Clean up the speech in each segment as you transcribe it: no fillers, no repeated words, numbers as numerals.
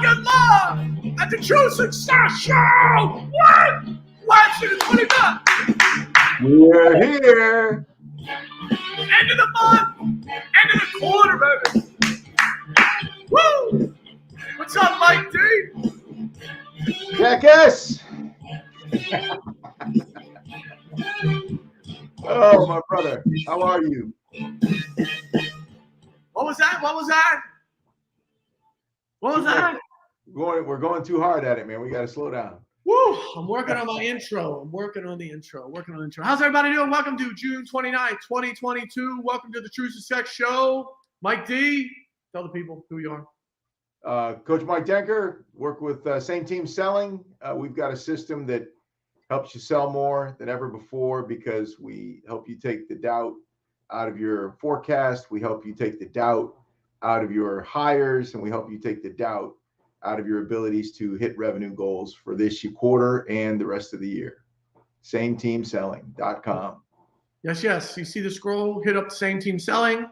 again live at the True Success Show. What? Watch it, put it up. We're here. End of the month, end of the quarter, baby. Woo! What's up, Mike D? Jackass. Oh, my brother. How are you? What was that? What was that? What was that? We're going too hard at it, man. We got to slow down. Woo! I'm working on my intro. I'm working on the intro. How's everybody doing? Welcome to June 29th, 2022. Welcome to the True Success Show. Mike D, tell the people who you are. Coach Mike Denker, work with Same Team Selling. We've got a system that helps you sell more than ever before because we help you take the doubt out of your forecast. We help you take the doubt out of your hires, and we help you take the doubt out of your abilities to hit revenue goals for this quarter and the rest of the year. SameTeamSelling.com. Yes. You see the scroll, hit up the Same Team Selling.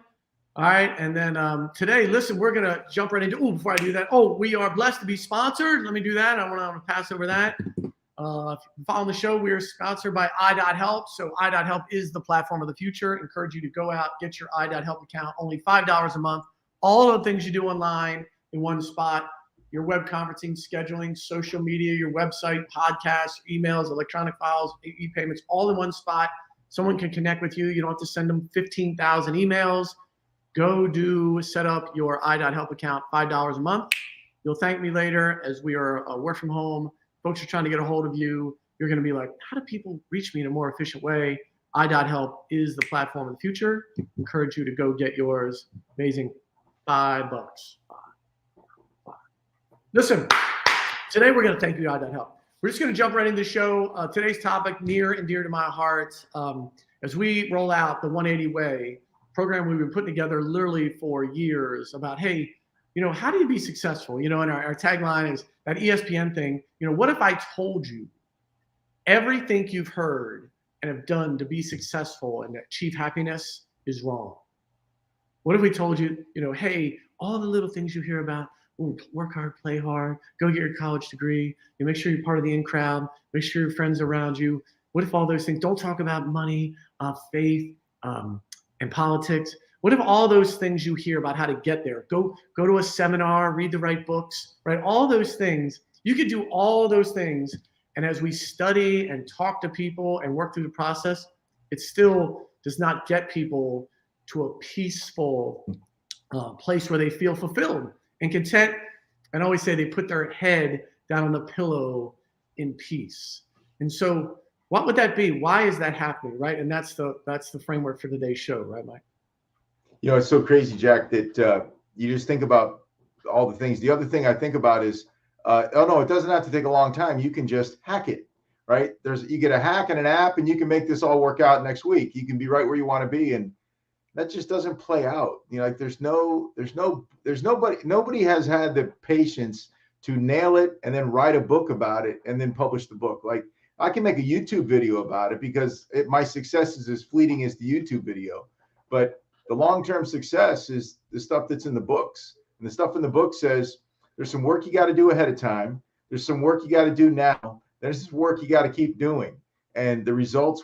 All right. And then today, listen, we're going to jump right into, before I do that, we are blessed to be sponsored. Let me do that. I want to pass over that. If you're following the show, we are sponsored by i.help. So i.help is the platform of the future. Encourage you to go out, get your i.help account, only $5 a month. All of the things you do online in one spot. Your web conferencing, scheduling, social media, your website, podcasts, emails, electronic files, e-payments, all in one spot. Someone can connect with you. You don't have to send them 15,000 emails. Go set up your i.help account, $5 a month. You'll thank me later as we are work from home. Folks are trying to get a hold of you. You're going to be like, how do people reach me in a more efficient way? i.help is the platform of the future. Encourage you to go get yours. Amazing. $5. Listen, today we're going to thank you, i.help. We're just going to jump right into the show. Today's topic, near and dear to my heart, as we roll out the 180 Way program we've been putting together literally for years about, hey, how do you be successful? And our tagline is that ESPN thing. What if I told you everything you've heard and have done to be successful and achieve happiness is wrong? What if we told you, hey, all the little things you hear about, work hard, play hard, go get your college degree, make sure you're part of the in crowd, make sure your friends around you. What if all those things, don't talk about money, faith, and politics. What if all those things you hear about how to get there, go to a seminar, read the right books, right? All those things, you could do all those things. And as we study and talk to people and work through the process, it still does not get people to a peaceful place where they feel fulfilled and content. And I always say they put their head down on the pillow in peace. And so what would that be? Why is that happening, right? And that's the framework for today's show, right, Mike? It's so crazy, Jack, that you just think about all the things. The other thing I think about is, it doesn't have to take a long time. You can just hack it, right? You get a hack and an app, and you can make this all work out next week. You can be right where you want to be, and that just doesn't play out. Nobody has had the patience to nail it and then write a book about it and then publish the book. Like, I can make a YouTube video about it because my success is as fleeting as the YouTube video. But the long-term success is the stuff that's in the books. And the stuff in the book says there's some work you got to do ahead of time. There's some work you got to do now. There's this work you got to keep doing. And the results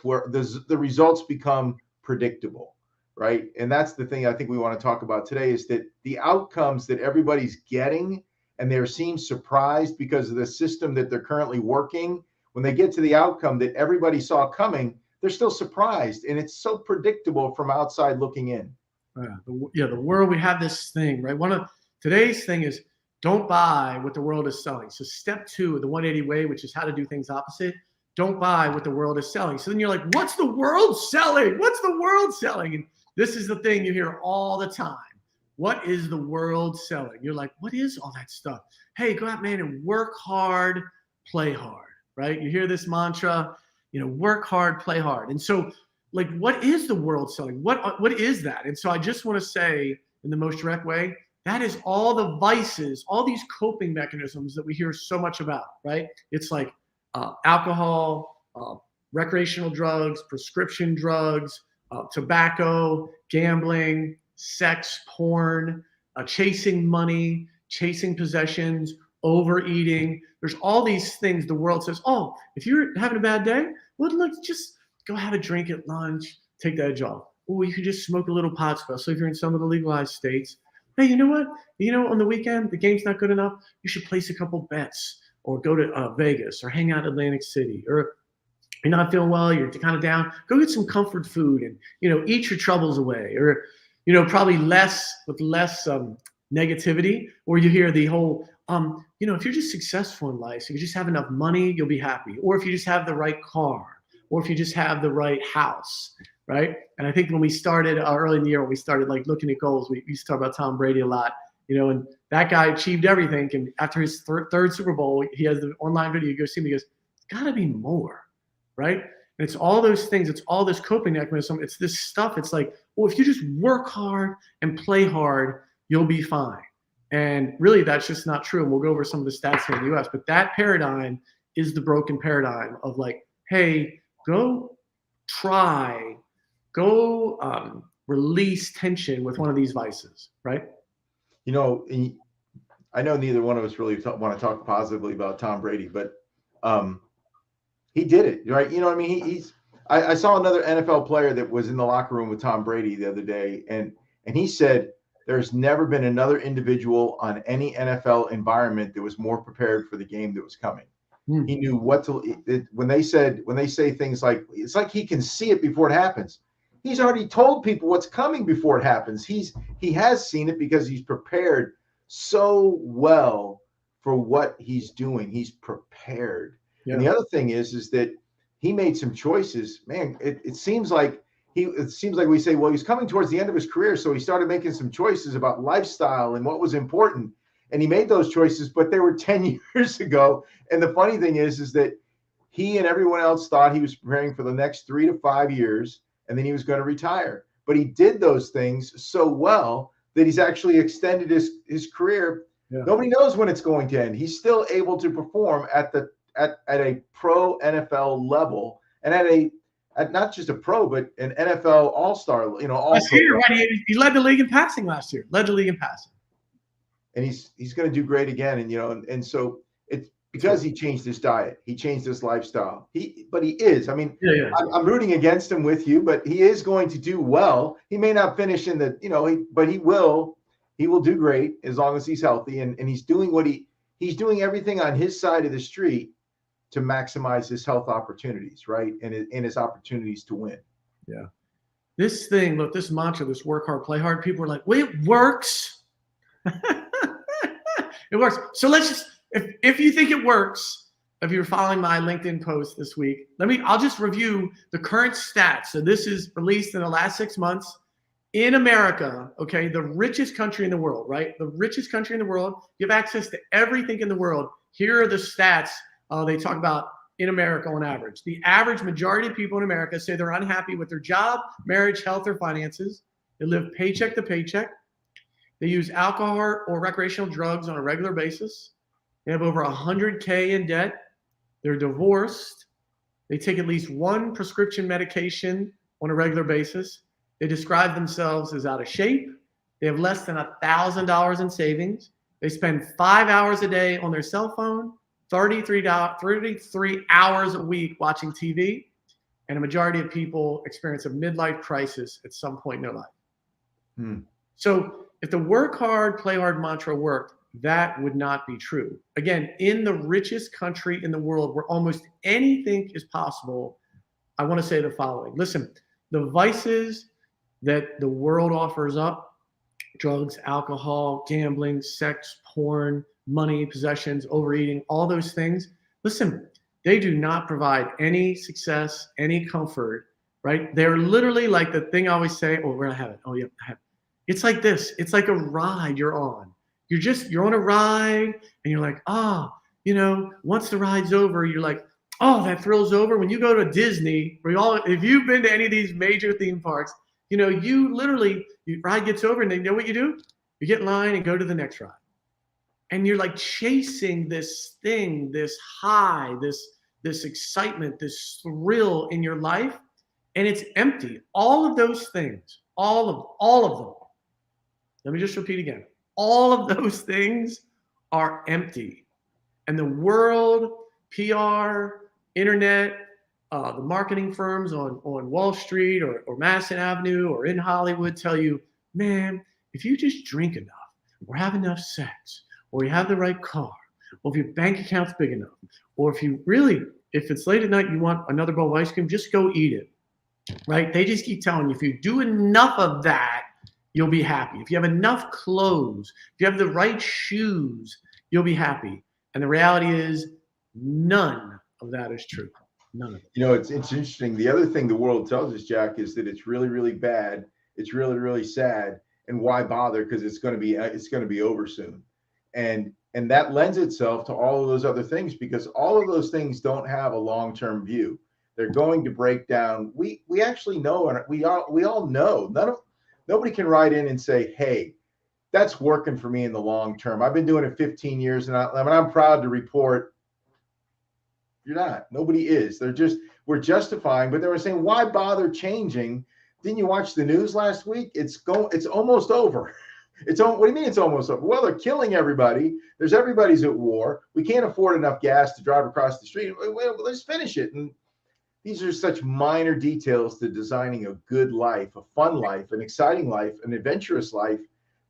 become predictable. Right. And that's the thing I think we want to talk about today is that the outcomes that everybody's getting and they're seeing surprised because of the system that they're currently working, when they get to the outcome that everybody saw coming, they're still surprised. And it's so predictable from outside looking in. The world, we have this thing, right? One of today's thing is don't buy what the world is selling. So step 2 of the 180 Way, which is how to do things opposite. Don't buy what the world is selling. So then you're like, what's the world selling? What's the world selling? And this is the thing you hear all the time. What is the world selling? You're like, what is all that stuff? Hey, go out, man, and work hard, play hard, right? You hear this mantra, work hard, play hard. And so, like, what is the world selling? What is that? And so I just want to say in the most direct way, that is all the vices, all these coping mechanisms that we hear so much about, right? It's like alcohol, recreational drugs, prescription drugs, tobacco, gambling, sex, porn, chasing money, chasing possessions, overeating. There's all these things the world says, oh, if you're having a bad day, well, let's just go have a drink at lunch, take the edge off. Or you could just smoke a little pot, especially if you're in some of the legalized states. Hey, you know what? On the weekend, the game's not good enough. You should place a couple bets or go to Vegas or hang out in Atlantic City. Or you're not feeling well, you're kind of down, go get some comfort food and, eat your troubles away. Or, probably less negativity. Or you hear the whole, if you're just successful in life, if you just have enough money, you'll be happy. Or if you just have the right car, or if you just have the right house, right? And I think when we started early in the year, when we started like looking at goals, we used to talk about Tom Brady a lot, and that guy achieved everything. And after his third Super Bowl, he has the online video, you go see him, he goes, it's gotta be more, right? And it's all those things, it's all this coping mechanism, it's this stuff. It's like, well, if you just work hard and play hard, you'll be fine. And really that's just not true. And we'll go over some of the stats here in the US, but that paradigm is the broken paradigm of like, hey, go release tension with one of these vices, right? I know neither one of us really want to talk positively about Tom Brady, but he did it, right? I saw another NFL player that was in the locker room with Tom Brady the other day, and he said there's never been another individual on any NFL environment that was more prepared for the game that was coming. He knew what to, when they say things like, it's like he can see it before it happens. He's already told people what's coming before it happens. He has seen it because he's prepared so well for what he's doing. He's prepared. Yeah. And the other thing is that he made some choices, man. It seems like we say, well, he's coming towards the end of his career. So he started making some choices about lifestyle and what was important. And he made those choices, but they were 10 years ago. And the funny thing is that he and everyone else thought he was preparing for the next 3 to 5 years, and then he was going to retire. But he did those things so well that he's actually extended his career. Yeah. Nobody knows when it's going to end. He's still able to perform at a pro NFL level, and at not just a pro, but an NFL all-star, last year, right? He led the league in passing last year. And he's going to do great again. And so it's because he changed his diet, he changed his lifestyle. But he is. I mean, yeah. I'm rooting against him with you, but he is going to do well. He may not finish in the, but he will do great as long as he's healthy. And he's doing he's doing everything on his side of the street to maximize his health opportunities, right? And his opportunities to win. Yeah. This mantra, this work hard, play hard. People are like, well, it works. It works. So let's just, if you think it works, if you're following my LinkedIn post this week, I'll just review the current stats. So this is released in the last 6 months in America. Okay. The richest country in the world, right? The richest country in the world. You have access to everything in the world. Here are the stats they talk about in America on average. The average majority of people in America say they're unhappy with their job, marriage, health, or finances. They live paycheck to paycheck. They use alcohol or recreational drugs on a regular basis. They have over 100K in debt. They're divorced. They take at least one prescription medication on a regular basis. They describe themselves as out of shape. They have less than $1,000 in savings. They spend 5 hours a day on their cell phone, 33 hours a week watching TV. And a majority of people experience a midlife crisis at some point in their life. So if the work hard, play hard mantra worked, that would not be true. Again, in the richest country in the world where almost anything is possible, I want to say the following. Listen, the vices that the world offers up, drugs, alcohol, gambling, sex, porn, money, possessions, overeating, all those things, listen, they do not provide any success, any comfort, right? They're literally like the thing I always say, oh, we're going to have it. Oh, yeah, I have it. It's like this. It's like a ride you're on. You're on a ride and you're like, once the ride's over, you're like, oh, that thrill's over. When you go to Disney, if you've been to any of these major theme parks, you literally, your ride gets over and then you know what you do? You get in line and go to the next ride. And you're like chasing this thing, this high, this excitement, this thrill in your life. And it's empty. All of those things, all of them. Let me just repeat again. All of those things are empty. And the world, PR, internet, the marketing firms on Wall Street or Madison Avenue or in Hollywood tell you, man, if you just drink enough or have enough sex or you have the right car or if your bank account's big enough or if it's late at night, you want another bowl of ice cream, just go eat it, right? They just keep telling you, if you do enough of that, you'll be happy. If you have enough clothes, if you have the right shoes, you'll be happy. And the reality is none of that is true. None of it. You know, it's interesting. The other thing the world tells us, Jack, is that it's really, really bad. It's really, really sad. And why bother? Because it's going to be over soon. And that lends itself to all of those other things, because all of those things don't have a long-term view. They're going to break down. We actually know, and we all know. Nobody can write in and say, hey, that's working for me in the long term. I've been doing it 15 years, and I'm proud to report you're not. Nobody is. We're justifying, but they were saying, why bother changing? Didn't you watch the news last week? It's almost over. What do you mean it's almost over? Well, they're killing everybody. Everybody's at war. We can't afford enough gas to drive across the street. Well, let's finish it. And these are such minor details to designing a good life, a fun life, an exciting life, an adventurous life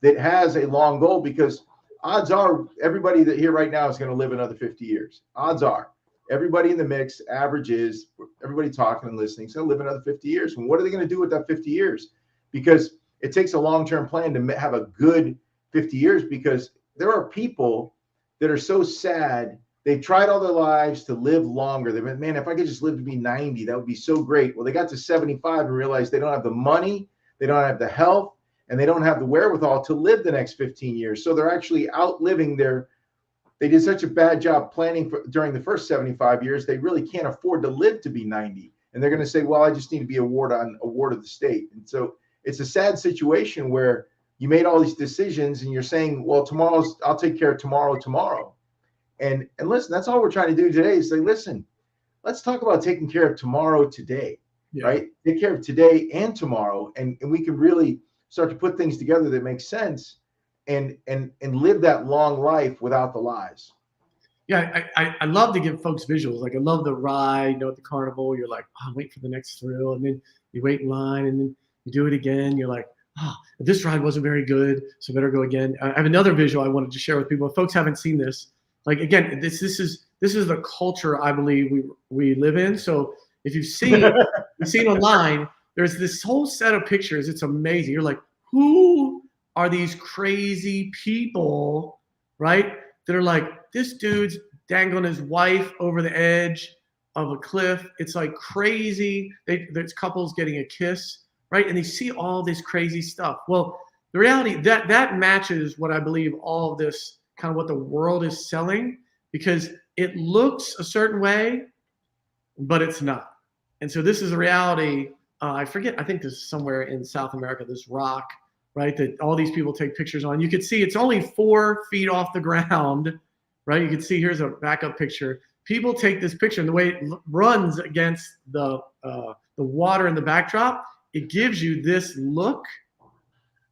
that has a long goal, because odds are everybody that here right now is going to live another 50 years. Odds are everybody in the mix, average is everybody talking and listening is going to live another 50 years. And what are they going to do with that 50 years? Because it takes a long-term plan to have a good 50 years, because there are people that are so sad. They've tried all their lives to live longer. They've been, man, if I could just live to be 90, that would be so great. Well, they got to 75 and realized they don't have the money, they don't have the health, and they don't have the wherewithal to live the next 15 years. So they're actually outliving they did such a bad job planning during the first 75 years, they really can't afford to live to be 90. And they're going to say, well, I just need to be a ward of the state. And so it's a sad situation where you made all these decisions and you're saying, well, I'll take care of tomorrow. And listen, that's all we're trying to do today is say, listen, let's talk about taking care of tomorrow today, right? Take care of today and tomorrow. And we can really start to put things together that make sense and live that long life without the lies. Yeah, I love to give folks visuals. Like I love the ride, at the carnival, you're like, oh, wait for the next thrill. And then you wait in line and then you do it again. You're like, oh, this ride wasn't very good, so better go again. I have another visual I wanted to share with people. If folks haven't seen this, like again, this is the culture I believe we live in. So if you've seen online, there's this whole set of pictures. It's amazing. You're like, who are these crazy people, right? That are like, this dude's dangling his wife over the edge of a cliff. It's like crazy. There's couples getting a kiss, right? And they see all this crazy stuff. Well, the reality that matches what I believe all of this kind of what the world is selling, because it looks a certain way, but it's not. And so this is a reality. I forget, I think this is somewhere in South America, this rock, right, that all these people take pictures on. You can see it's only 4 feet off the ground, right? You can see here's a backup picture. People take this picture, and the way it runs against the water in the backdrop, it gives you this look,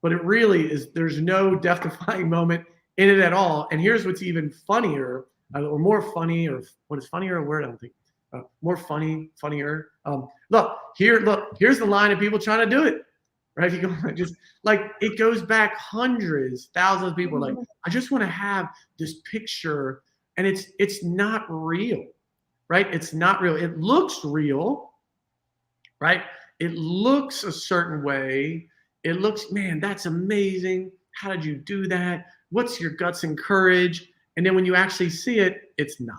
but it really is, there's no death-defying moment in it at all. And here's what's even funnier, or more funny, or what is funnier, a word I don't think. More funnier. Look, here's the line of people trying to do it, right? If you go, just like it goes back hundreds, thousands of people are like, I just want to have this picture, and it's not real, right? It's not real. It looks real, right? It looks a certain way. It looks, man, that's amazing. How did you do that? What's your guts and courage? And then when you actually see it, it's not.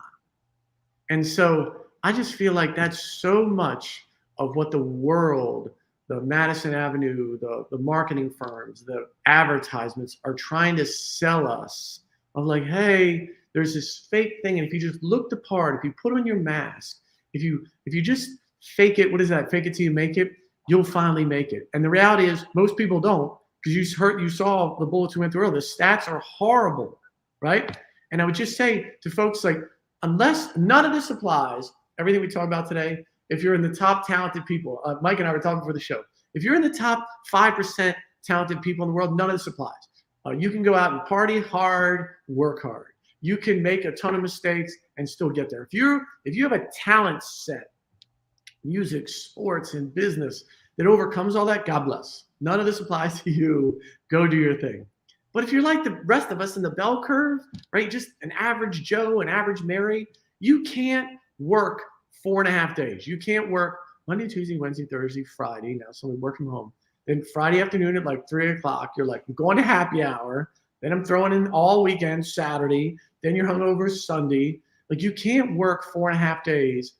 And so I just feel like that's so much of what the world, the Madison Avenue, the marketing firms, the advertisements are trying to sell us of like, hey, there's this fake thing. And if you just look the part, if you put on your mask, if you just fake it, what is that? Fake it till you make it, you'll finally make it. And the reality is most people don't, because you saw the bullets we went through earlier. The stats are horrible, right? And I would just say to folks, like, unless none of this applies, everything we talk about today, if you're in the top talented people, Mike and I were talking before the show, if you're in the top 5% talented people in the world, none of this applies. You can go out and party hard, work hard. you can make a ton of mistakes and still get there. If you have a talent set, music, sports, and business that overcomes all that, God bless. None of this applies to you. Go do your thing. But if you're like the rest of us in the bell curve, right, just an average Joe, an average Mary, you can't work 4.5 days. You can't work Monday, Tuesday, Wednesday, Thursday, Friday. Now somebody working from home. Then Friday afternoon at like 3 o'clock, you're like, I'm going to happy hour. Then I'm throwing in all weekend, Saturday. Then you're hungover Sunday. Like, you can't work 4.5 days,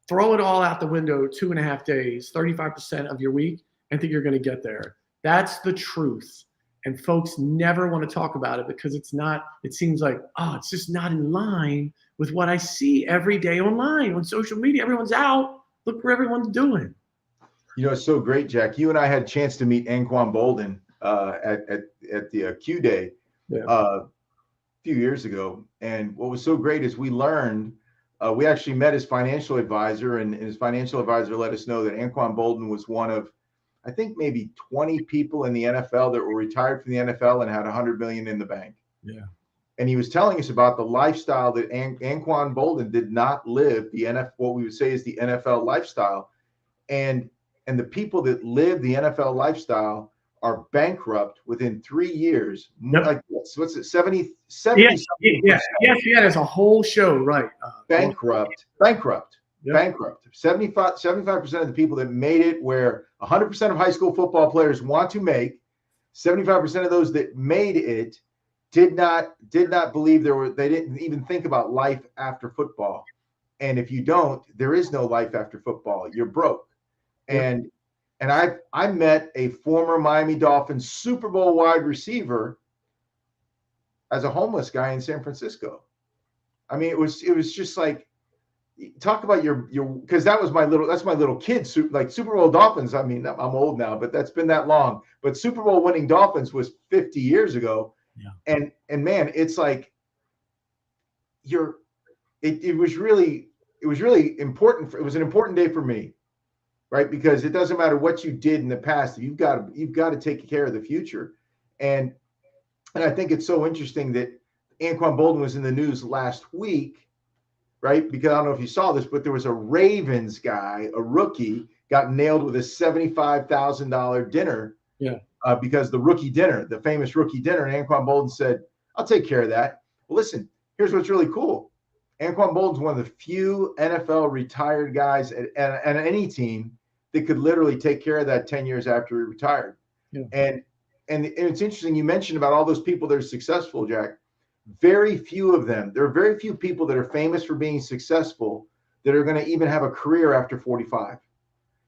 throw it all out the window 2.5 days, 35% of your week, and think you're going to get there. That's the truth. And folks never want to talk about it because it seems like, oh, it's just not in line with what I see every day online on social media. Everyone's out. Look where everyone's doing. You know, it's so great, Jack. You and I had a chance to meet Anquan Boldin at the Q Day a few years ago. And what was so great is we learned, we actually met his financial advisor, and his financial advisor let us know that Anquan Boldin was one of, I think, maybe 20 people in the NFL that were retired from the NFL and had $100 million in the bank. Yeah. And he was telling us about the lifestyle that Anquan Boldin did not live, what we would say is the NFL lifestyle. And the people that live the NFL lifestyle are bankrupt within 3 years. Yep. Like, what's it, 70? Yes, ESPN has a whole show, right? Bankrupt. Yep. 75% of the people that made it, where 100% of high school football players want to make, 75% of those that made it did not believe they didn't even think about life after football. And if you don't, there is no life after football. You're broke. Yep. And I met a former Miami Dolphins Super Bowl wide receiver as a homeless guy in San Francisco. I mean, it was just like, talk about your because that's my little kid, like Super Bowl Dolphins. I mean, I'm old now, but that's been that long. But Super Bowl winning Dolphins was 50 years ago. Yeah. And man, it's like it was really important. It was an important day for me, right? Because it doesn't matter what you did in the past, you've got to take care of the future. And I think it's so interesting that Anquan Boldin was in the news last week, right? Because I don't know if you saw this, but there was a Ravens guy, a rookie, got nailed with a $75,000 dinner. Yeah. Because the rookie dinner, the famous rookie dinner, and Anquan Boldin said, I'll take care of that. Well, listen, here's what's really cool. Anquan Boldin's one of the few NFL retired guys at any team that could literally take care of that 10 years after he retired. Yeah. And it's interesting, you mentioned about all those people that are successful, Jack. Very few of them. There are very few people that are famous for being successful that are going to even have a career after 45.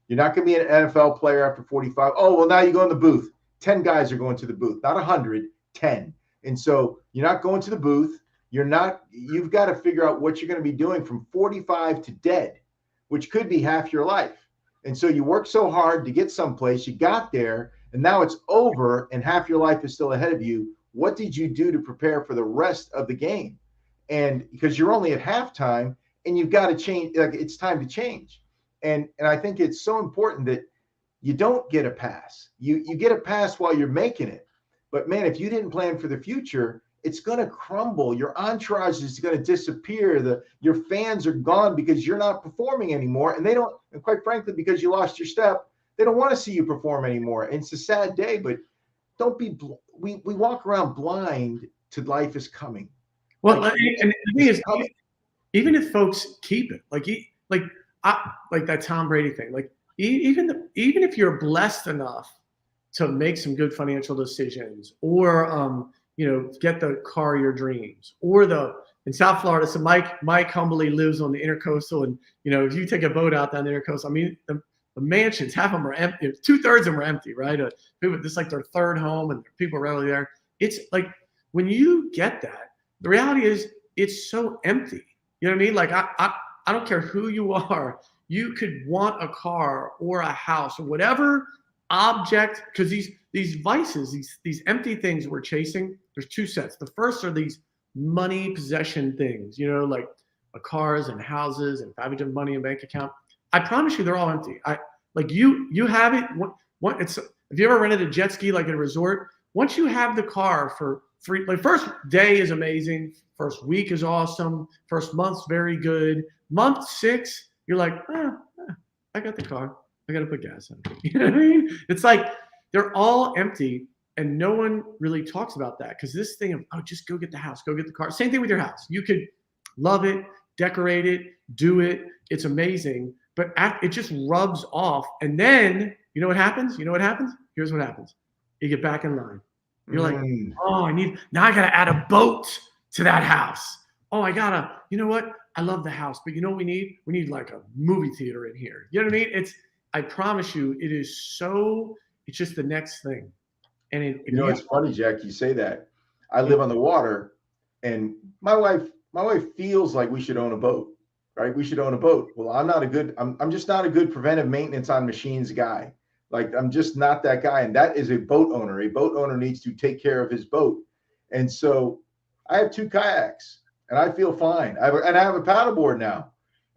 You're not going to be an NFL player after 45. Oh, well, now you go in the booth. 10 guys are going to the booth, not 100, 10. And so you're not going to the booth. You've got to figure out what you're going to be doing from 45 to dead, which could be half your life. And so you work so hard to get someplace, you got there, and now it's over and half your life is still ahead of you. What did you do to prepare for the rest of the game? And because you're only at halftime and you've got to change, like, it's time to change. And I think it's so important that you don't get a pass. You get a pass while you're making it. But man, if you didn't plan for the future, it's going to crumble. Your entourage is going to disappear. Your fans are gone because you're not performing anymore. And quite frankly, because you lost your step, they don't want to see you perform anymore. And it's a sad day, but don't be, we walk around blind to life is coming. Well, and the thing is, even if folks keep it, like that Tom Brady thing, like even if you're blessed enough to make some good financial decisions, or get the car of your dreams, or in South Florida. So Mike humbly lives on the Intercoastal, and if you take a boat out down the Intercoastal, I mean the mansions, half of them are empty. 2/3 of them are empty, right? People, this is like their third home, and people are rarely there. It's like when you get that, the reality is it's so empty. You know what I mean? Like I don't care who you are. You could want a car or a house or whatever object, because these vices, these empty things we're chasing, there's two sets. The first are these money possession things, like cars and houses and having money in bank account. I promise you, they're all empty. You have it. If you ever rented a jet ski, like at a resort, once you have the car for like first day is amazing. First week is awesome. First month's very good. Month 6, you're like, I got the car. I got to put gas in it. You know what I mean? It's like they're all empty, and no one really talks about that because this thing of, oh, just go get the house, go get the car. Same thing with your house. You could love it, decorate it, do it. It's amazing, but it just rubs off. And then you know what happens? You know what happens? Here's what happens. You get back in line. You're like, oh, now I got to add a boat to that house. Oh, you know what? I love the house, but you know what we need? We need like a movie theater in here. You know what I mean? I promise you, it's just the next thing. And it's funny, Jack, you say that. I live on the water, and my wife feels like we should own a boat, right? We should own a boat. Well, I'm just not a good preventive maintenance on machines guy. Like, I'm just not that guy. And that is a boat owner. A boat owner needs to take care of his boat. And so I have 2 kayaks and I feel fine. I have a paddleboard now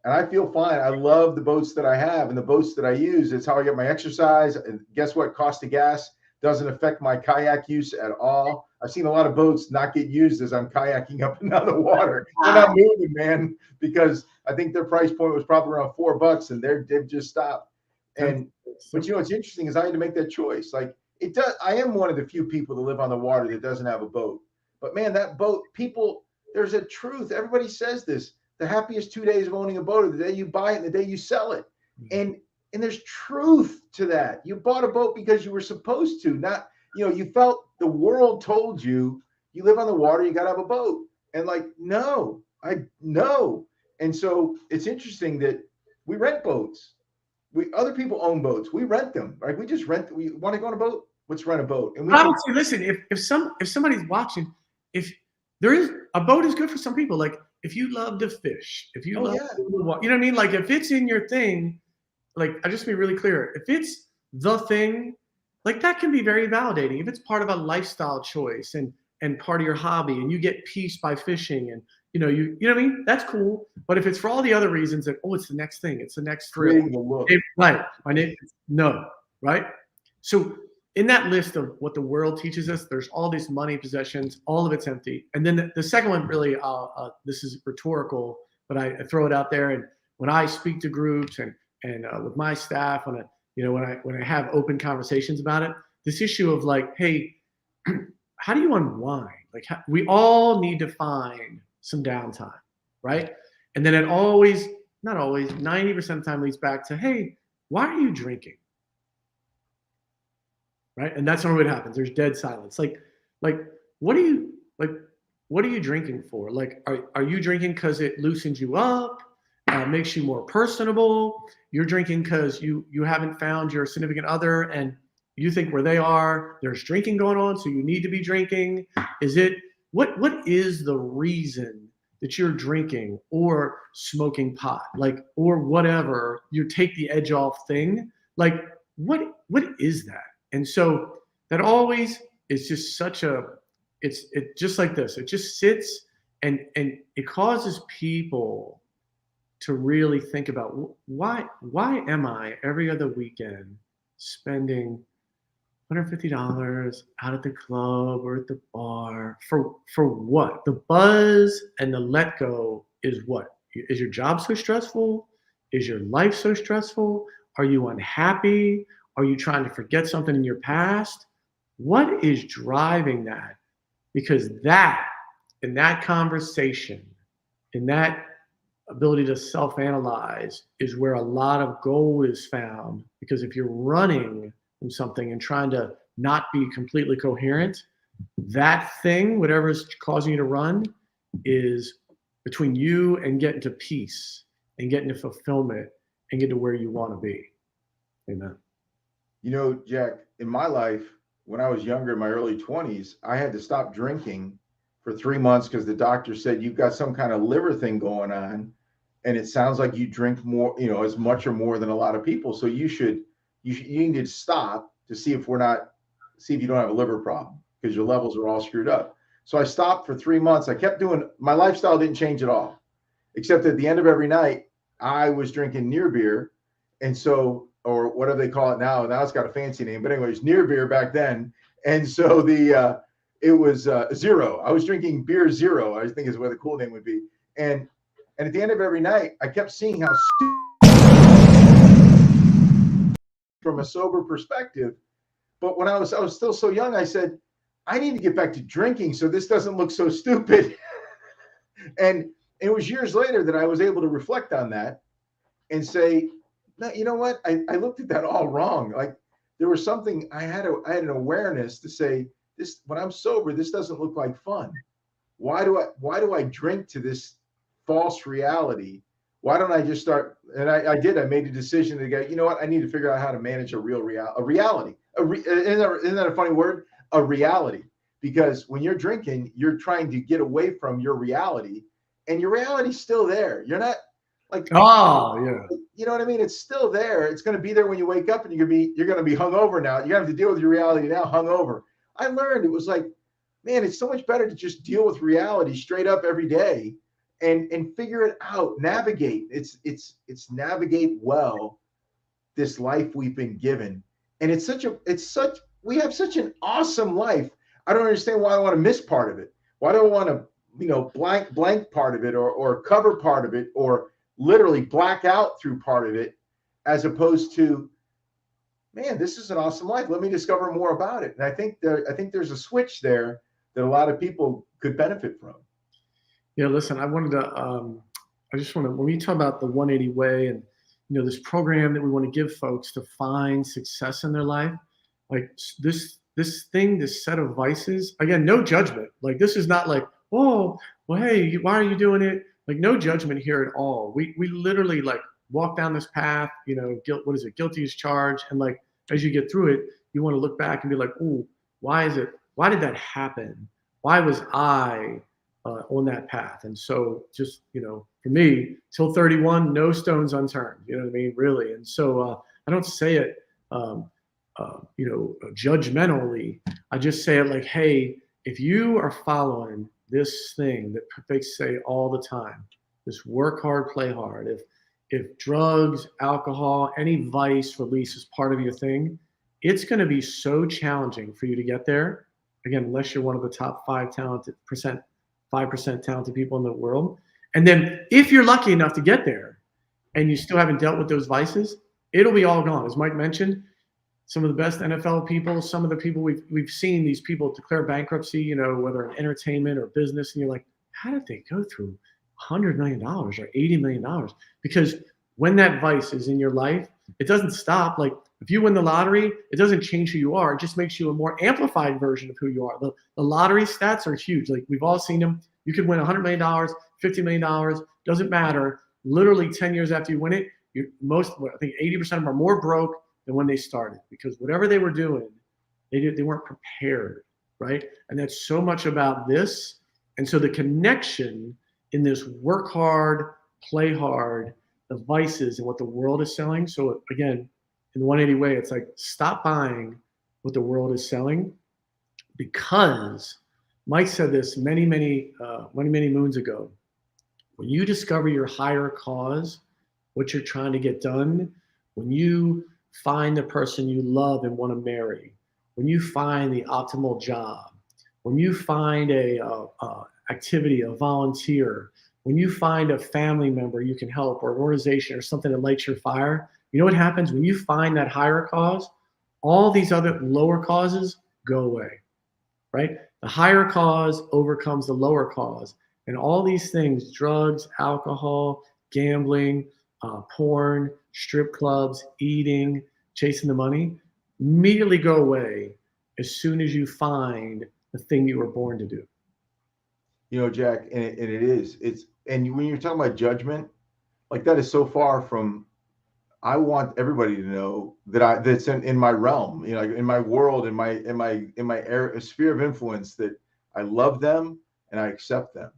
and I feel fine. I love the boats that I have and the boats that I use. It's how I get my exercise. And guess what? Cost of gas doesn't affect my kayak use at all. I've seen a lot of boats not get used as I'm kayaking up and down the water. They're not moving, man, because I think their price point was probably around $4 and they've just stopped. But what's interesting is I had to make that choice. Like, I am one of the few people that live on the water that doesn't have a boat. But man, that boat, there's a truth. Everybody says this. The happiest 2 days of owning a boat are the day you buy it and the day you sell it. And there's truth to that. You bought a boat because you were supposed to, not, you felt the world told you live on the water, you got to have a boat. And like, no. And so it's interesting that we rent boats. Other people own boats. We rent them, right? We just rent. We want to go on a boat. Let's rent a boat. And I would say, listen, if somebody's watching, if there is a boat is good for some people. Like if you love to fish, if you love, you know what I mean? Like if it's in your thing, like I just be really clear. If it's the thing, like that can be very validating. If it's part of a lifestyle choice and part of your hobby, and you get peace by fishing, and you know what I mean? That's cool. But if it's for all the other reasons that, it's the next thing, it's the next thrill. Right. No, right? So in that list of what the world teaches us, there's all these money, possessions, all of it's empty. And then the second one really, this is rhetorical, but I throw it out there. And when I speak to groups and with my staff, when I have open conversations about it, this issue of like, hey, how do you unwind? Like we all need to find some downtime, right? And then it always, not always, 90% of the time leads back to, hey, why are you drinking? Right? And that's not what happens. There's dead silence. Like, what are you drinking for? Like, are you drinking because it loosens you up, makes you more personable? You're drinking because you haven't found your significant other and you think where they are, there's drinking going on, so you need to be drinking. Is it, what is the reason that you're drinking or smoking pot, like, or whatever, you take the edge off thing? Like, what is that? And so that always is just it's just like this. It just sits and it causes people to really think about why am I every other weekend spending $150 out at the club or at the bar for what? The buzz and the let go is what? Is your job so stressful? Is your life so stressful? Are you unhappy? Are you trying to forget something in your past? What is driving that? Because in that conversation, in that ability to self-analyze is where a lot of gold is found. Because if you're running from something and trying to not be completely coherent, that thing, whatever is causing you to run, is between you and getting to peace and getting to fulfillment and get to where you want to be. Amen. Jack, in my life, when I was younger, in my early 20s, I had to stop drinking for 3 months because the doctor said you've got some kind of liver thing going on, and it sounds like you drink more, as much or more than a lot of people. So you need to stop to see if you don't have a liver problem because your levels are all screwed up. So I stopped for 3 months. I kept doing, my lifestyle didn't change at all, except at the end of every night, I was drinking near beer. And so, or whatever they call it now it's got a fancy name, but anyways, near beer back then. And so it was zero. I was drinking beer zero, I think is what the cool name would be. And at the end of every night, I kept seeing how from a sober perspective. But when I was still so young, I said, I need to get back to drinking so this doesn't look so stupid. And it was years later that I was able to reflect on that and say, no, you know what? I looked at that all wrong. Like there was something I had an awareness to say, this when I'm sober, this doesn't look like fun. Why do I drink to this false reality? Why don't I just start? And I did. I made a decision to go, you know what? I need to figure out how to manage a reality. Isn't that a funny word? A reality. Because when you're drinking, you're trying to get away from your reality, and your reality's still there. You're not like, oh yeah, you know what I mean? It's still there. It's going to be there when you wake up, and you're going to be hungover now. You have to deal with your reality now, hungover. I learned it was like, man, it's so much better to just deal with reality straight up every day and figure it out, navigate. It's navigate well this life we've been given. And we have such an awesome life. I don't understand why I want to miss part of it. Why do I want to, blank part of it or cover part of it or literally black out through part of it, as opposed to, man, this is an awesome life. Let me discover more about it. And I think there's a switch there that a lot of people could benefit from. Yeah, listen, I just want to, when we talk about the 180 way and, this program that we want to give folks to find success in their life, like this set of vices, again, no judgment. Like, this is not like, oh, well, hey, why are you doing it? Like, no judgment here at all. We literally like walk down this path, guilty as charged. And like, as you get through it, you want to look back and be like, oh, why did that happen? Why was I on that path? And so just, for me, till 31, no stones unturned, you know what I mean? Really. And so I don't say it, judgmentally. I just say it like, hey, if you are following this thing that they say all the time, this work hard, play hard, if drugs, alcohol, any vice release is part of your thing, it's going to be so challenging for you to get there. Again, unless you're one of the top 5% talented people in the world. And then if you're lucky enough to get there and you still haven't dealt with those vices, it'll be all gone. As Mike mentioned, some of the best NFL people, some of the people we've seen these people declare bankruptcy, whether in entertainment or business, and you're like, how did they go through $100 million or $80 million? Because when that vice is in your life, it doesn't stop. Like, if you win the lottery, it doesn't change who you are. It just makes you a more amplified version of who you are. The lottery stats are huge. Like, we've all seen them. You could win $100 million, $50 million, doesn't matter. Literally 10 years after you win it, I think 80% of them are more broke than when they started, because whatever they were doing, they weren't prepared, right? And that's so much about this. And so the connection in this work hard, play hard, the vices and what the world is selling. So again, in the 180 way, it's like, stop buying what the world is selling, because Mike said this many moons ago. When you discover your higher cause, what you're trying to get done, when you find the person you love and want to marry, when you find the optimal job, when you find a activity, a volunteer, when you find a family member you can help, or an organization or something that lights your fire, you know what happens when you find that higher cause? All these other lower causes go away, right? The higher cause overcomes the lower cause. And all these things, drugs, alcohol, gambling, porn, strip clubs, eating, chasing the money, immediately go away as soon as you find the thing you were born to do. Jack, and it is. And when you're talking about judgment, like, that is so far from. I want everybody to know that that's in my realm, in my world, in my sphere of influence, that I love them and I accept them,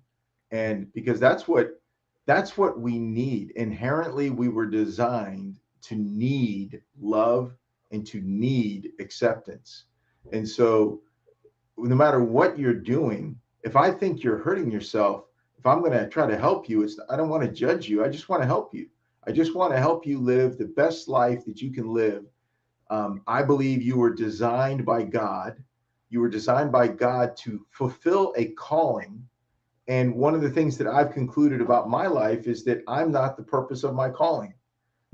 and because that's what we need. Inherently, we were designed to need love and to need acceptance. And so, no matter what you're doing, if I think you're hurting yourself, if I'm going to try to help you, I don't want to judge you. I just want to help you. I just want to help you live the best life that you can live. I believe you were designed by God You were designed by God to fulfill a calling. And one of the things that I've concluded about my life is that I'm not the purpose of my calling,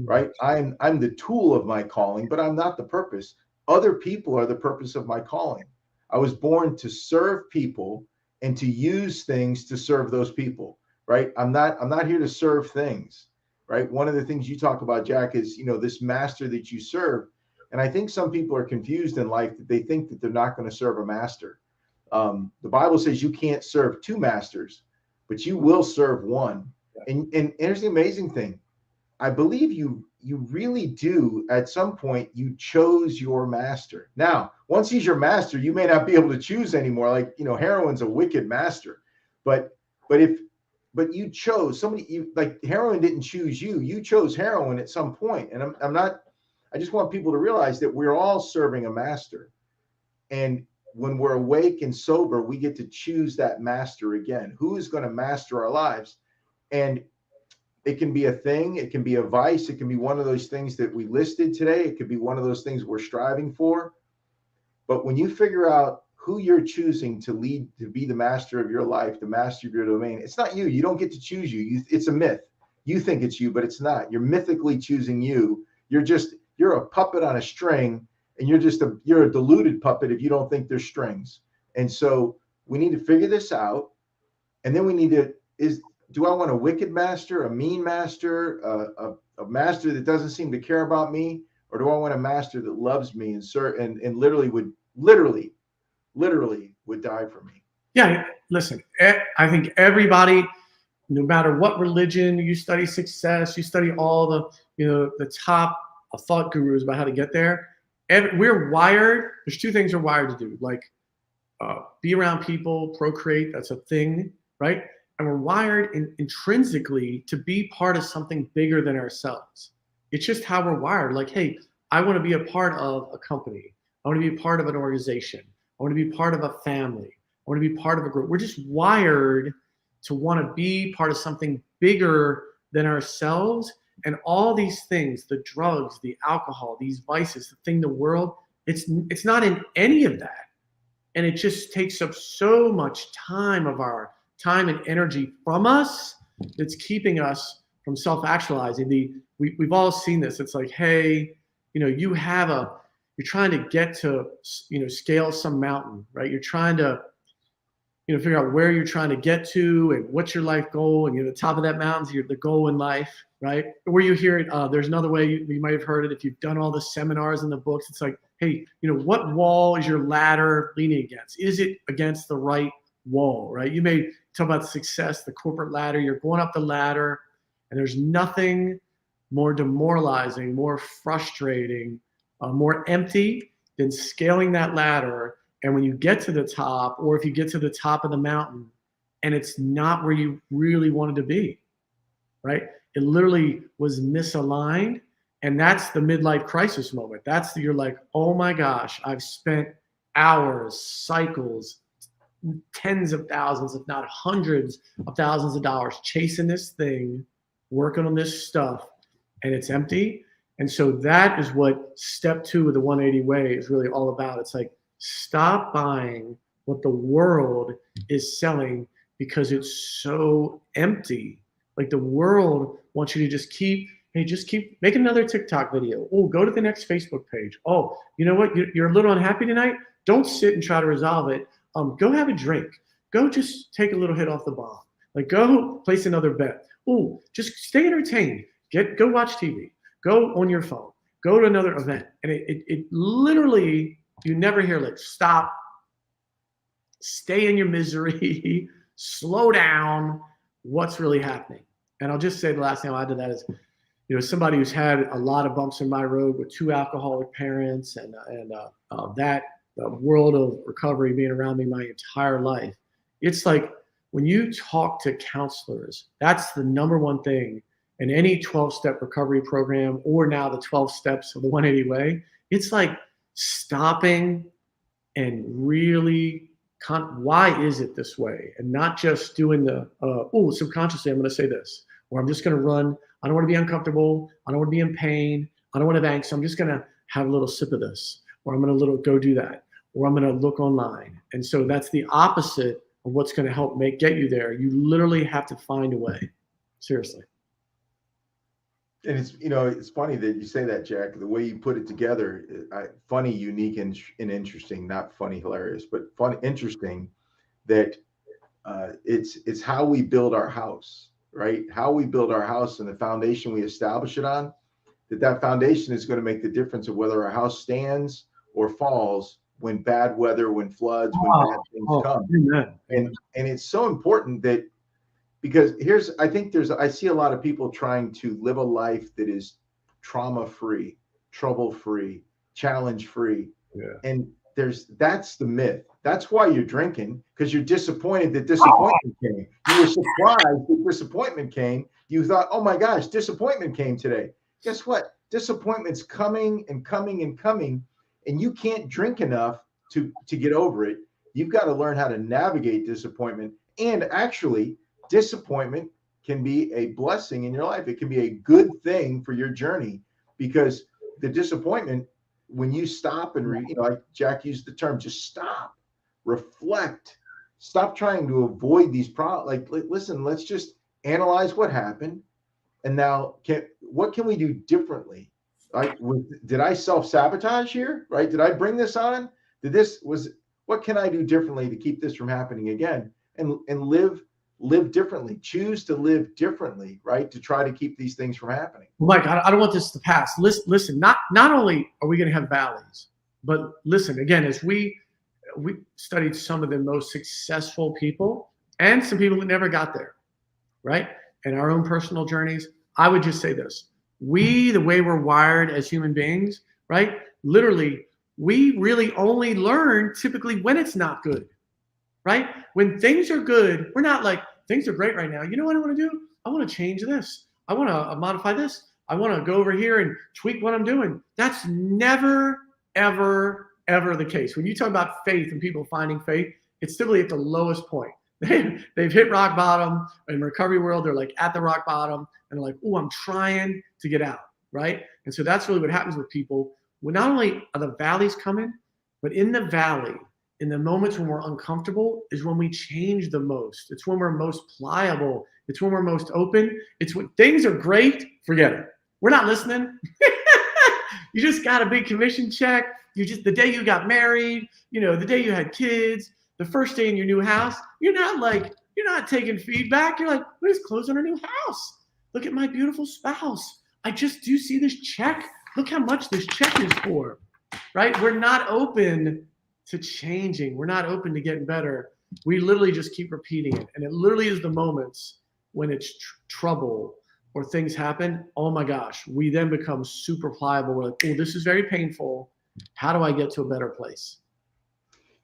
right? I'm the tool of my calling, but I'm not the purpose. Other people are the purpose of my calling. I was born to serve people and to use things to serve those people, right? I'm not here to serve things, right? One of the things you talk about, Jack, is, this master that you serve. And I think some people are confused in life that they think that they're not going to serve a master. The Bible says you can't serve two masters, but you will serve one. And here's the amazing thing. I believe you really do. At some point, you chose your master. Now, once he's your master, you may not be able to choose anymore. Like, heroin's a wicked master, but you chose somebody. Like, heroin didn't choose you. You chose heroin at some point. And I'm not. I just want people to realize that we're all serving a master, and when we're awake and sober, we get to choose that master again. Who is going to master our lives? And it can be a thing, it can be a vice, it can be one of those things that we listed today, it could be one of those things we're striving for. But when you figure out who you're choosing to lead, to be the master of your life, the master of your domain, it's not you. You don't get to choose you. It's a myth. You think it's you, but it's not. You're mythically choosing you. You're a puppet on a string, and you're a deluded puppet if you don't think there's strings. And so we need to figure this out. And then we need to, do I want a wicked master, a mean master, a master that doesn't seem to care about me? Or do I want a master that loves me and literally would die for me? Yeah, listen, I think everybody, no matter what religion, you study success, you study all the top thought gurus about how to get there. We're wired. There's two things we're wired to do, like be around people, procreate. That's a thing, right? And we're wired intrinsically to be part of something bigger than ourselves. It's just how we're wired. Like, hey, I want to be a part of a company. I want to be a part of an organization. I want to be part of a family. I want to be part of a group. We're just wired to want to be part of something bigger than ourselves. And all these things, the drugs, the alcohol, these vices, the thing, the world, it's not in any of that. And it just takes up so much time of our time and energy from us that's keeping us from self-actualizing. We've all seen this. It's like, hey, you're trying to get to, scale some mountain, right? You're trying to, figure out where you're trying to get to and what's your life goal. And you're at the top of that mountain, you're the goal in life, right? Where you hear it, there's another way you might have heard it. If you've done all the seminars and the books, it's like, hey, what wall is your ladder leaning against? Is it against the right wall, right? You may talk about success, the corporate ladder. You're going up the ladder, and there's nothing more demoralizing, more frustrating, more empty than scaling that ladder. And when you get to the top, or if you get to the top of the mountain and it's not where you really wanted to be, right? It literally was misaligned. And that's the midlife crisis moment. You're like, oh my gosh, I've spent hours, cycles, tens of thousands, if not hundreds of thousands of dollars chasing this thing, working on this stuff, and it's empty. And so that is what step 2 of the 180 way is really all about. It's like, stop buying what the world is selling because it's so empty. Like, the world wants you to just keep make another TikTok video. Oh, go to the next Facebook page. Oh, you know what? You're a little unhappy tonight? Don't sit and try to resolve it. Go have a drink. Go just take a little hit off the bomb. Like, go place another bet. Oh, just stay entertained. Go watch TV. Go on your phone. Go to another event. And it literally, you never hear, like, stop, stay in your misery, slow down, what's really happening. And I'll just say the last thing I'll add to that is, somebody who's had a lot of bumps in my road with 2 alcoholic parents and that world of recovery being around me my entire life. It's like, when you talk to counselors, that's the number one thing in any 12-step recovery program, or now the 12 steps of the 180 way. It's like stopping and really, why is it this way? And not just doing subconsciously, I'm going to say this, or I'm just going to run. I don't want to be uncomfortable. I don't want to be in pain. I don't want to have angst. So I'm just going to have a little sip of this, or I'm going to go do that. or I'm going to look online. And so that's the opposite of what's going to help get you there. You literally have to find a way. Seriously. And it's funny that you say that, Jack. The way you put it together, funny, unique, and interesting. Not funny, hilarious, but fun, interesting. That it's how we build our house, right? How we build our house and the foundation we establish it on. That foundation is going to make the difference of whether our house stands or falls when bad weather, when floods, when bad things come. Amen. And it's so important that. Because I see a lot of people trying to live a life that is trauma-free, trouble-free, challenge-free. Yeah. And that's the myth. That's why you're drinking, because you're disappointed that disappointment came. You were surprised that disappointment came. You thought, oh my gosh, disappointment came today. Guess what? Disappointment's coming and coming and coming, and you can't drink enough to get over it. You've got to learn how to navigate disappointment. And actually, disappointment can be a blessing in your life. It can be a good thing for your journey, because the disappointment, when you stop and like Jack used the term, just stop, reflect, stop trying to avoid these problems. Like, listen, let's just analyze what happened. And now what can we do differently? Like, did I self-sabotage here? Right? Did I bring this on? What can I do differently to keep this from happening again? And live differently, choose to live differently, right? To try to keep these things from happening. Mike, I don't want this to pass. Listen, not only are we going to have valleys, but listen, again, as we studied some of the most successful people and some people that never got there, right? In our own personal journeys, I would just say this. The way we're wired as human beings, right? Literally, we really only learn typically when it's not good, right? When things are good, we're not like, things are great right now. You know what I want to do? I want to change this. I want to modify this. I want to go over here and tweak what I'm doing. That's never, ever, ever the case. When you talk about faith and people finding faith, it's typically at the lowest point. They've hit rock bottom. In recovery world, they're like at the rock bottom and they're like, oh, I'm trying to get out, right? And so that's really what happens with people. When not only are the valleys coming, but in the valley, in the moments when we're uncomfortable is when we change the most. It's when we're most pliable. It's when we're most open. It's when things are great, forget it. We're not listening. You just got a big commission check. The day you got married, the day you had kids, the first day in your new house, you're not taking feedback. You're like, we just closed on our new house. Look at my beautiful spouse. Do you see this check? Look how much this check is for, right? We're not open to changing. We're not open to getting better. We literally just keep repeating it. And it literally is the moments when it's trouble or things happen. Oh my gosh, we then become super pliable. We're like, oh, this is very painful. How do I get to a better place?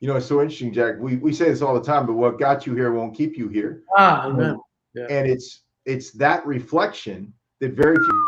It's so interesting, Jack. We say this all the time, but what got you here won't keep you here. Amen. Yeah. And it's that reflection that very few.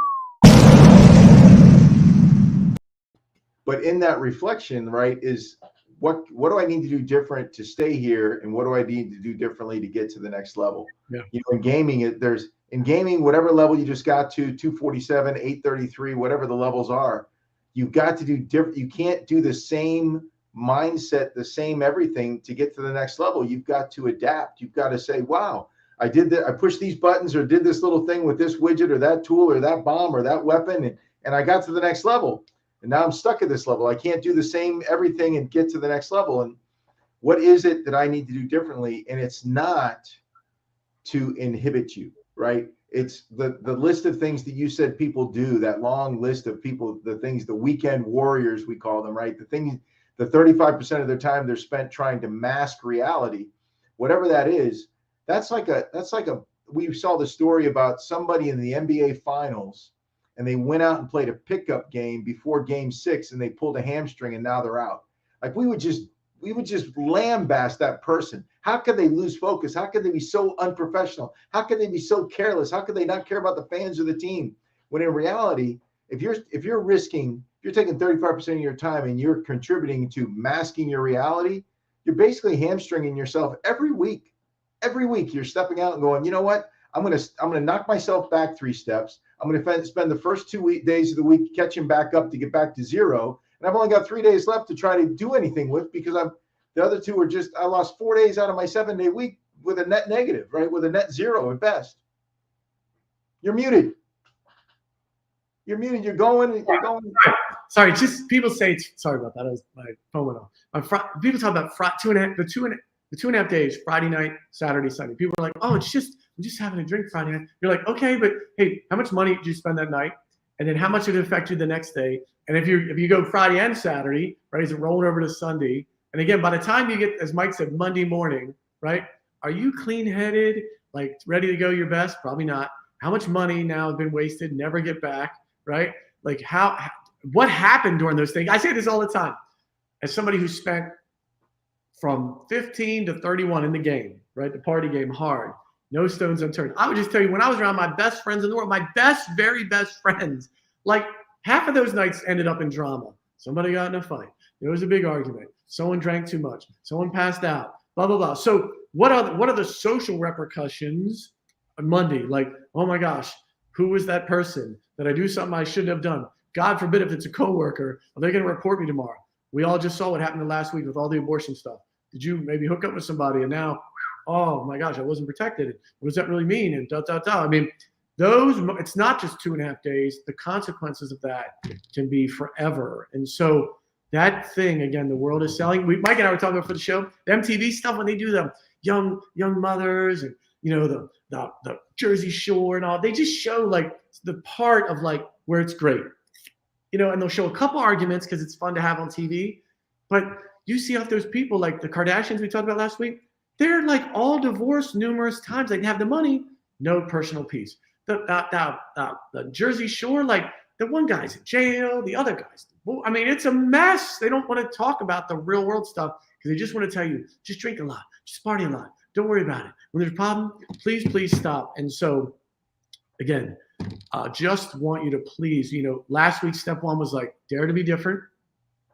But in that reflection, right, is what do I need to do different to stay here, and what do I need to do differently to get to the next level? Yeah. In gaming, whatever level you just got to, 247, 833, whatever the levels are, you've got to do different. You can't do the same mindset, the same everything to get to the next level. You've got to adapt. You've got to say, wow, I did that. I pushed these buttons or did this little thing with this widget or that tool or that bomb or that weapon, and I got to the next level. And now I'm stuck at this level. I can't do the same everything and get to the next level. And what is it that I need to do differently? And it's not to inhibit you, right? It's the list of things that you said people do, that long list of people, the things, the weekend warriors, we call them, right? The things, the 35% of their time they're spent trying to mask reality, whatever that is. We saw the story about somebody in the NBA finals, and they went out and played a pickup game before game 6 and they pulled a hamstring and now they're out. Like we would just lambaste that person. How could they lose focus? How could they be so unprofessional? How could they be so careless? How could they not care about the fans or the team? When in reality, if you're taking 35% of your time and you're contributing to masking your reality, you're basically hamstringing yourself every week. Every week you're stepping out and going, you know what? I'm gonna knock myself back 3 steps. I'm gonna spend the first 2 days of the week catching back up to get back to 0. and I've only got 3 days left to try to do anything with, because the other two are just, I lost 4 days out of my 7-day week with a net negative, right? With a net zero at best. You're muted. You're muted. You're going. Sorry, just people say, sorry about that. My phone went off. People talk about the two and a half days, Friday night, Saturday, Sunday. People are like, oh, I'm just having a drink Friday night. You're like, okay, but hey, how much money did you spend that night? And then how much did it affect you the next day? And if you go Friday and Saturday, right, is it rolling over to Sunday? And again, by the time you get, as Mike said, Monday morning, right, are you clean-headed, like ready to go your best? Probably not. How much money now has been wasted, never get back, right? Like what happened during those things? I say this all the time. As somebody who spent from 15 to 31 in the game, right, the party game, hard, no stones unturned. I would just tell you, when I was around my best friends in the world, my very best friends, like half of those nights ended up in drama. Somebody got in a fight. There was a big argument. Someone drank too much. Someone passed out. Blah, blah, blah. So what are the social repercussions on Monday? Like, oh my gosh, who was that person? Did I do something I shouldn't have done? God forbid if it's a coworker, are they going to report me tomorrow? We all just saw what happened last week with all the abortion stuff. Did you maybe hook up with somebody and now, oh my gosh, I wasn't protected. What does that really mean? And I mean, it's not just 2.5 days. The consequences of that can be forever. And so that thing, again, the world is selling. Mike and I were talking about for the show, the MTV stuff, when they do the young mothers and, the Jersey Shore and all, they just show like the part of like where it's great, and they'll show a couple arguments because it's fun to have on TV. But you see off those people like the Kardashians we talked about last week, they're like all divorced numerous times. They have the money, no personal peace. The Jersey Shore, like the one guy's in jail, the other guy's, I mean, it's a mess. They don't want to talk about the real world stuff because they just want to tell you, just drink a lot, just party a lot. Don't worry about it. When there's a problem, please stop. And so, again, just want you to please, last week, step one was like, dare to be different,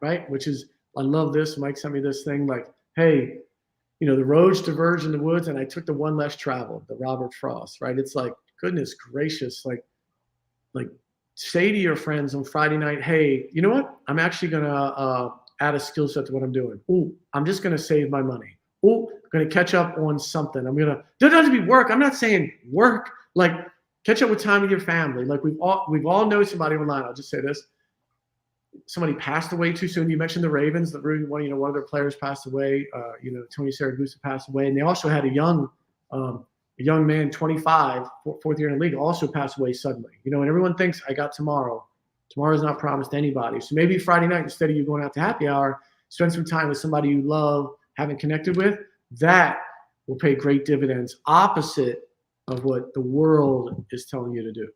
right? Which is, I love this. Mike sent me this thing like, hey, the roads diverge in the woods, and I took the one less traveled, the Robert Frost, right? It's like, goodness gracious, like say to your friends on Friday night, hey, you know what? I'm actually going to add a skill set to what I'm doing. Ooh, I'm just going to save my money. Ooh, I'm going to catch up on something. Doesn't have to be work. I'm not saying work, like catch up with time with your family. Like we've all known somebody online. I'll just say this. Somebody passed away too soon. You mentioned the Ravens, one of their players passed away. Tony Saragusa passed away. And they also had a young man, 25, fourth year in the league, also passed away suddenly. And everyone thinks I got tomorrow. Tomorrow's not promised to anybody. So maybe Friday night, instead of you going out to happy hour, spend some time with somebody you love, haven't connected with. That will pay great dividends, opposite of what the world is telling you to do.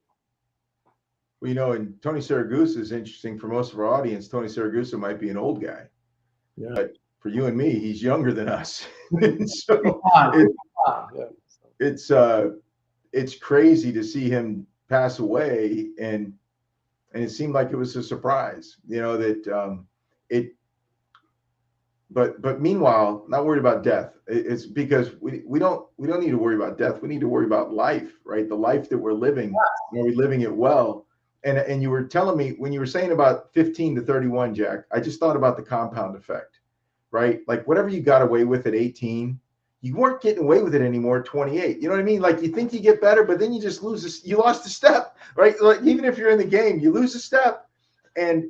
Well, and Tony Saragusa is interesting for most of our audience. Tony Saragusa might be an old guy. Yeah. But for you and me, he's younger than us. So it's crazy to see him pass away, and it seemed like it was a surprise, but meanwhile, not worried about death. It's because we don't need to worry about death. We need to worry about life, right? The life that we're living. Are we living it well? And you were telling me when you were saying about 15 to 31, Jack, I just thought about the compound effect, right? Like whatever you got away with at 18, you weren't getting away with it anymore at 28. You know what I mean? Like you think you get better, but then you just you lost a step, right? Like even if you're in the game, you lose a step, and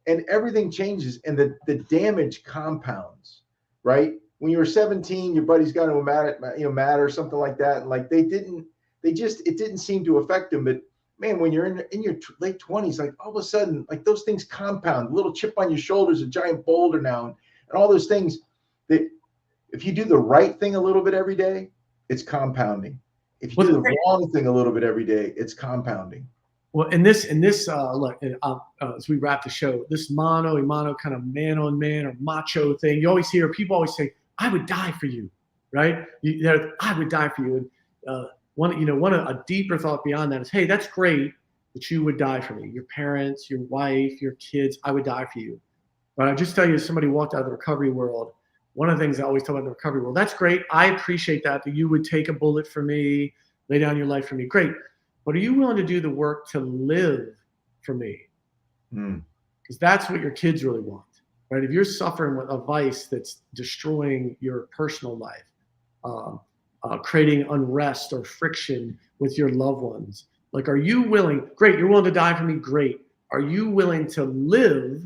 everything changes, and the damage compounds, right? When you were 17, your buddies got into a mat or something like that, and like it didn't seem to affect them. But man, when you're in your late 20s, like all of a sudden, like those things compound. A little chip on your shoulders, a giant boulder now, and all those things that if you do the right thing a little bit every day, it's compounding. If you do the wrong thing a little bit every day, it's compounding. Well, look, as we wrap the show, this mano a mano kind of man on man or macho thing, you always hear people always say, "I would die for you," right? I would die for you. And a deeper thought beyond that is, hey, that's great that you would die for me. Your parents, your wife, your kids, I would die for you. But I just tell you, as somebody who walked out of the recovery world, one of the things I always tell about the recovery world, that's great. I appreciate that you would take a bullet for me, lay down your life for me. Great. But are you willing to do the work to live for me? because that's what your kids really want, right? If you're suffering with a vice that's destroying your personal life, creating unrest or friction with your loved ones, like, are you willing? Great, you're willing to die for me. Great. Are you willing to live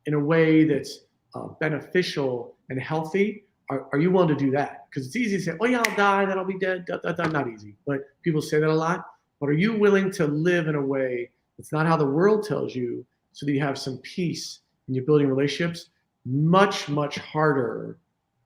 in a way that's beneficial and healthy? Are you willing to do that? Because it's easy to say, oh yeah, I'll die, then I'll be dead. That's not easy, but people say that a lot. But are you willing to live in a way that's not how the world tells you, so that you have some peace and you're building relationships? Much, much harder,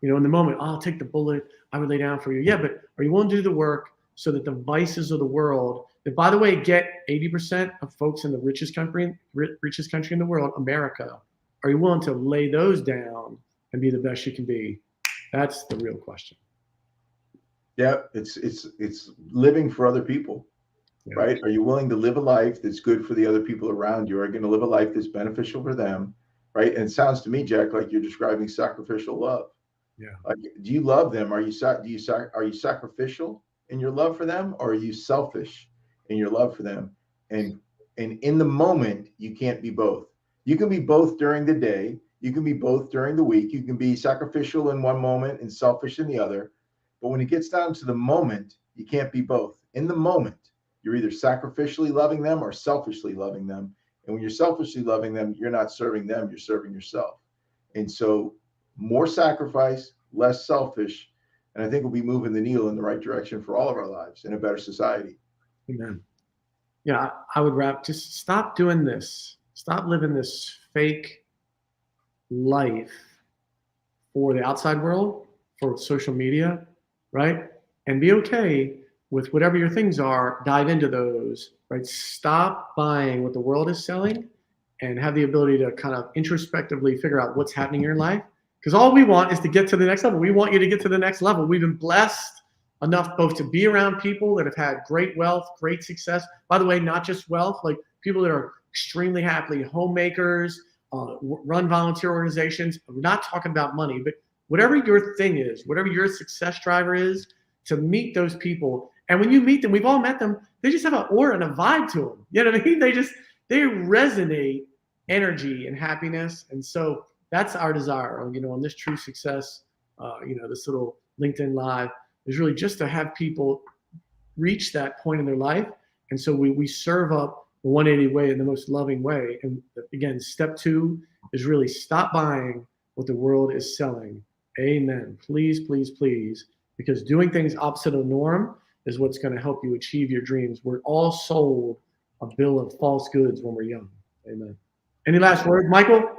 in the moment. Oh, I'll take the bullet, I would lay down for you. Yeah, but are you willing to do the work so that the vices of the world, that, by the way, get 80% of folks in the richest country in the world, America, are you willing to lay those down and be the best you can be? That's the real question. Yeah, it's living for other people, Yeah. right? Are you willing to live a life that's good for the other people around you? Are you going to live a life that's beneficial for them, right? And it sounds to me, Jack, like you're describing sacrificial love. Yeah. Like, do you love them? Are you sacrificial in your love for them, or are you selfish in your love for them? And in the moment, you can't be both. You can be both during the day. You can be both during the week. You can be sacrificial in one moment and selfish in the other. But when it gets down to the moment, you can't be both. In the moment, you're either sacrificially loving them or selfishly loving them. And when you're selfishly loving them, you're not serving them, you're serving yourself. And so more sacrifice, less selfish. And I think we'll be moving the needle in the right direction for all of our lives in a better society. Amen. Yeah, I would just stop doing this. Stop living this fake life for the outside world, for social media, right? And be okay with whatever your things are, dive into those, right? Stop buying what the world is selling and have the ability to kind of introspectively figure out what's happening in your life. Because all we want is to get to the next level. We want you to get to the next level. We've been blessed enough both to be around people that have had great wealth, great success. By the way, not just wealth, like people that are extremely happily homemakers, run volunteer organizations. We're not talking about money, but whatever your thing is, whatever your success driver is, to meet those people. And when you meet them, we've all met them, they just have an aura and a vibe to them. You know what I mean? They resonate energy and happiness. And so that's our desire, on this True Success, this little LinkedIn Live is really just to have people reach that point in their life. And so we serve up the 180 way in the most loving way. And again, step 2 is really stop buying what the world is selling. Amen. Please, please, please. Because doing things opposite of norm is what's going to help you achieve your dreams. We're all sold a bill of false goods when we're young. Amen. Any last words, Michael?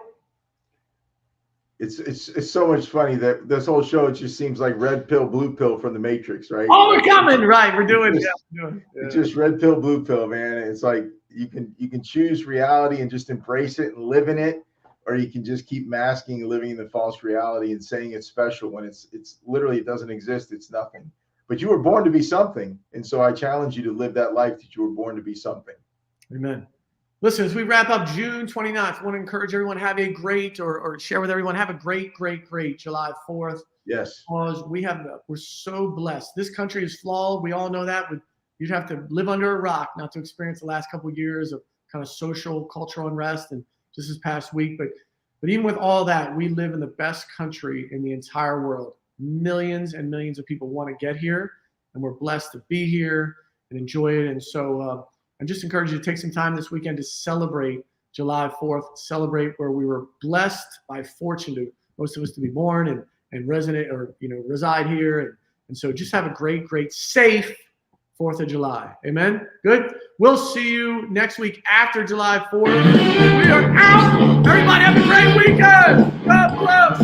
It's so much funny that this whole show, it just seems like red pill, blue pill from the Matrix, right? Oh, we're coming, right? We're doing. It's just red pill, blue pill, man. It's like you can choose reality and just embrace it and live in it, or you can just keep masking and living in the false reality and saying it's special when it's literally, it doesn't exist. It's nothing. But you were born to be something, and so I challenge you to live that life that you were born to be something. Amen. Listen, as we wrap up June 29th, I want to encourage everyone, have a great, or share with everyone, have a great, great, great July 4th. Yes. Because we're so blessed. This country is flawed. We all know that. You'd have to live under a rock not to experience the last couple of years of kind of social, cultural unrest, and just this past week. But even with all that, we live in the best country in the entire world. Millions and millions of people want to get here, and we're blessed to be here and enjoy it. And so I just encourage you to take some time this weekend to celebrate July 4th, celebrate where we were blessed by fortune to most of us to be born and resonate or reside here. And so just have a great, great, safe 4th of July. Amen. Good. We'll see you next week after July 4th. We are out. Everybody have a great weekend. God bless.